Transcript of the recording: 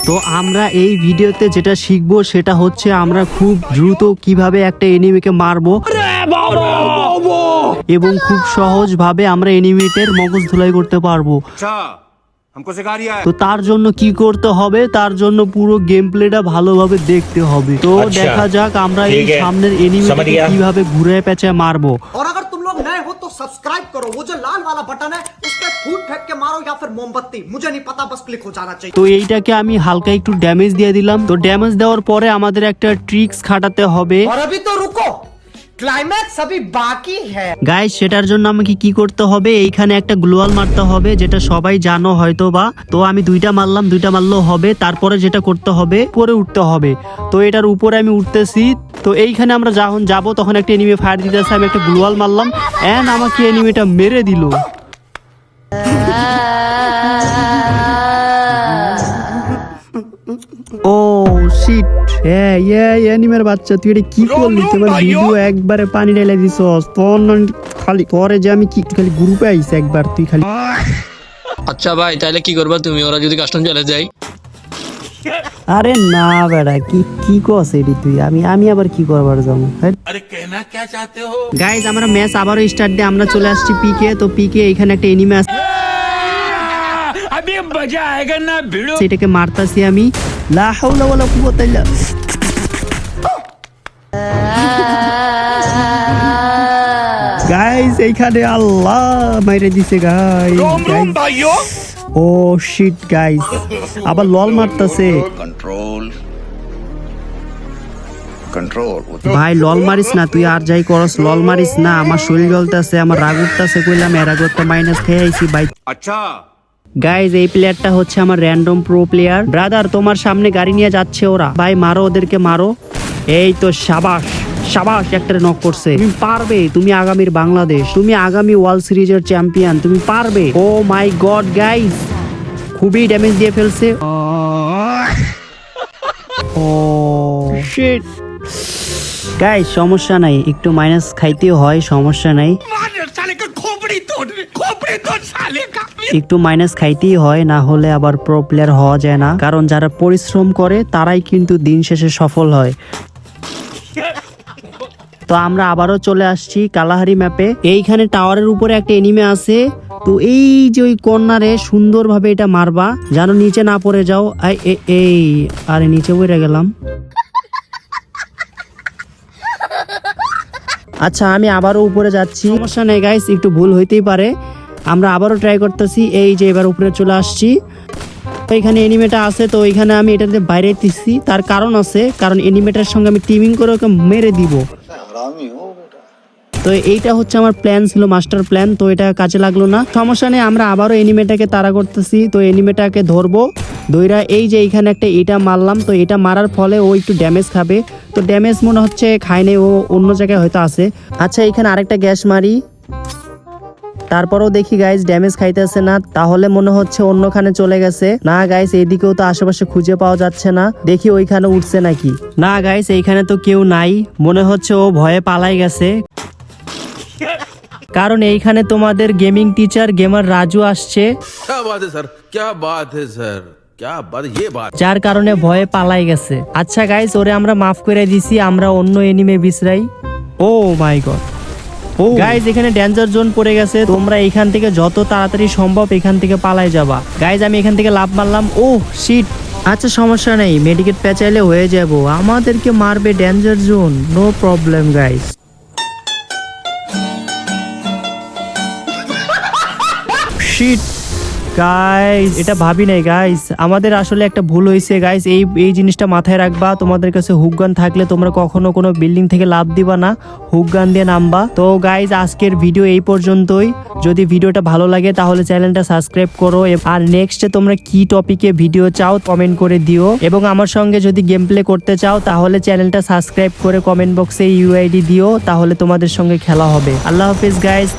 তো আমরা এই ভিডিওতে যেটা শিখবো সেটা হচ্ছে আমরা খুব দ্রুত কিভাবে একটা এনিমিকে মারবো এবং খুব সহজ ভাবে আমরা এনিমিটের মগজ ধুলাই করতে পারবো। তো তার জন্য কি করতে হবে, তার জন্য পুরো গেম প্লেটা ভালোভাবে দেখতে হবে। তো দেখা যাক আমরা এই সামনের এনিমিটাকে কিভাবে ঘুরে পেঁচে মারবো। और अगर तुम लोग नए हो तो सब्सक्राइब करो, वो जो लाल वाला बटन है उस पर फूट फेंक के मारो या फिर मोमबत्ती, मुझे नहीं पता, बस क्लिक हो जाना चाहिए। তো এইটাকে আমি হালকা একটু ড্যামেজ দিয়ে দিলাম। তো ড্যামেজ দেওয়ার পরে আমাদের একটা ট্রিক্স খাটাতে হবে। और अभी तो रुको, क्लाइमैक्स अभी बाकी है। গাইস সেটার জন্য আমাকে কি করতে হবে, এইখানে একটা গ্লোয়াল মারতে হবে, যেটা সবাই জানো হয়তো বা। তো আমি দুইটা মারলেও হবে। তারপরে যেটা করতে হবে, উপরে উঠতে হবে। তো এটার উপরে আমি উঠতেছি। তো এইখানে আমরা যখন যাবো তখন একটা এনিমি ফায়ার দিতেছে, আমি একটা গ্লোয়াল মারলাম এন্ড আমাকে এনিমিটা মেরে দিল। ও শিট, এনিমের বাচ্চা তুই এটা কি করলি? তোমার ভিডিও একবারে পানি ঢেলে দিছস। তোর খালি পরে যে আমি কি খালি গ্রুপে আইছি একবার, তুই খালি। আচ্ছা ভাই, তাহলে কি করবা তুমি, ওরা যদি কাস্টম চলে যায়? আরে না বেড়া, কি কস এডি তুই? আমি আবার কি করবার যাবো? अरे कहना क्या चाहते हो? গাইজ আমরা ম্যাচ আবারও স্টার্ট দিয়ে আমরা চলে আসছি পিকে। তো পিকে এখানে একটা এনিমি আছে, अभी मजा आएगा ना भिड़ो। সেটাকে মারতাছি আমি। লা হাওলা ওয়ালা কুওয়াতা ইল্লা। গাইজ এইখানে আল্লাহ মাইরে দিছে গাইজ। भाइयों ও শিট গাইজ, আবার লল মারতাছে। ভাই লল মারিস না, তুই আর যাই করস লল মারিস না। আমার শরীর জ্বলতেছে, আমার রাগ উঠতেছে, কইলাম এর আগে একটা মাইনাস খেয়ে আইছি ভাই। अच्छा গাইজ এই প্লেয়ারটা হচ্ছে আমার র্যান্ডম প্রো প্লেয়ার। ব্রাদার তোমার সামনে গাড়ি নিয়ে যাচ্ছে ওরা, ভাই মারো ওদেরকে মারো। এই তো সাবাস সাবাস, একটা নক করছে। তুমি পারবে, তুমি আগামীর বাংলাদেশ, তুমি আগামী ওয়ার্ল্ড সিরিজের চ্যাম্পিয়ন, তুমি পারবে। ও মাই গড গাইজ, খুবই ড্যামেজ দিয়ে ফেলছে। ও শিট গাইজ, সমস্যা নাই, একটু মাইনাস খাইতেও হয়, সমস্যা নাই। साले का खोपड़ी तोड़ साले का। একটু মাইনাস খাইতেই হয়, না হলে আবার প্রো প্লেয়ার হওয়া যায় না। কারণ যারা পরিশ্রম করে তারাই কিন্তু দিন শেষে সফল হয়। তো আমরা আবারও চলে আসছি কালাহারি ম্যাপে। এইখানে টাওয়ারের উপরে একটা এনিমে আছে। তো এই যে ওই কর্নারে সুন্দরভাবে এটা মারবা, যেন নিচে না পড়ে যাও। এই আরে নিচে পড়ে গেলাম। আচ্ছা আমি আবারও উপরে যাচ্ছি, সমস্যা নেই গাইস, একটু ভুল হইতেই পারে। আমরা আবারও ট্রাই করতেছি। এই যে এবার উপরে চলে আসছি। তো এখানে এনিমেটা আছে, তো এখানে আমি এটাতে বাইরে দিচ্ছি, তার কারণ আছে, কারণ এনিমেটার সঙ্গে আমি টিমিং করে ওকে মেরে দিব। তো এইটা হচ্ছে আমার প্ল্যান ছিল, মাস্টার প্ল্যান। তো এটা কাজে লাগলো না, সমস্যা নেই। আমরা আবারও এনিমেটাকে তাড়া করতেছি। তো এনিমেটাকে ধরবো, দইরা এই যে এইখানে একটা এটা মারলাম। তো এটা মারার ফলে ও একটু ড্যামেজ খাবে। তো ড্যামেজ মনে হচ্ছে খায় নাই, ও অন্য জায়গায় হয়তো আছে। আচ্ছা এখানে আরেকটা গ্যাস মারি, তারপরও দেখি গাইস ড্যামেজ খাইতেছে না, তাহলে মনে হচ্ছে অন্যখানে চলে গেছে। না গাইস এইদিকেও তো আশেপাশে খুঁজে পাওয়া যাচ্ছে না, দেখি ওইখানে উঠছে নাকি। না গাইস এইখানে তো কেউ নাই, মনে হচ্ছে ও ভয়ে পালাই গেছে। কারণ এইখানে তোমাদের গেমিং টিচার গেমার রাজু আসছে, क्या बात है सर, क्या बात है सर, क्या बात, ये बात। যার কারণে ভয়ে পালাই গেছে। আচ্ছা গাইস ওরে আমরা মাফ করে দিছি, আমরা অন্য এনিমে বিছরাই। ও মাই গড, ও গাইস এখানে ডেঞ্জার জোন পড়ে গেছে। তোমরা এখান থেকে যত তাড়াতাড়ি সম্ভব এখান থেকে পালাই যাবা। গাইস আমি এখান থেকে লাফ মারলাম। ও শিট, আচ্ছা সমস্যা নেই, মেডিকেট পেঁচাইলে হয়ে যাব। আমাদেরকে মারবে danger zone, no problem guys. Shit guys, এটা ভাবি নাই গাইস, আমাদের আসলে একটা ভুল হয়েছে গাইস। এই জিনিসটা মাথায় রাখবা, তোমাদের কাছে হুক গান থাকলে তোমরা কখনো কোনো বিল্ডিং থেকে লাফ দিবা না, হুক গান দিয়ে নামবা। তো গাইস আজকের ভিডিও এই পর্যন্তই। যদি ভিডিওটা ভালো লাগে তাহলে চ্যানেলটা সাবস্ক্রাইব করো, আর নেক্সটে তোমরা কি টপিকে ভিডিও চাও কমেন্ট করে দিও। এবং আমার সঙ্গে যদি গেম প্লে করতে চাও তাহলে চ্যানেলটা সাবস্ক্রাইব করে কমেন্ট বক্সে ইউআইডি দিও, তাহলে তোমাদের সঙ্গে খেলা হবে। আল্লাহ হাফেজ গাইস।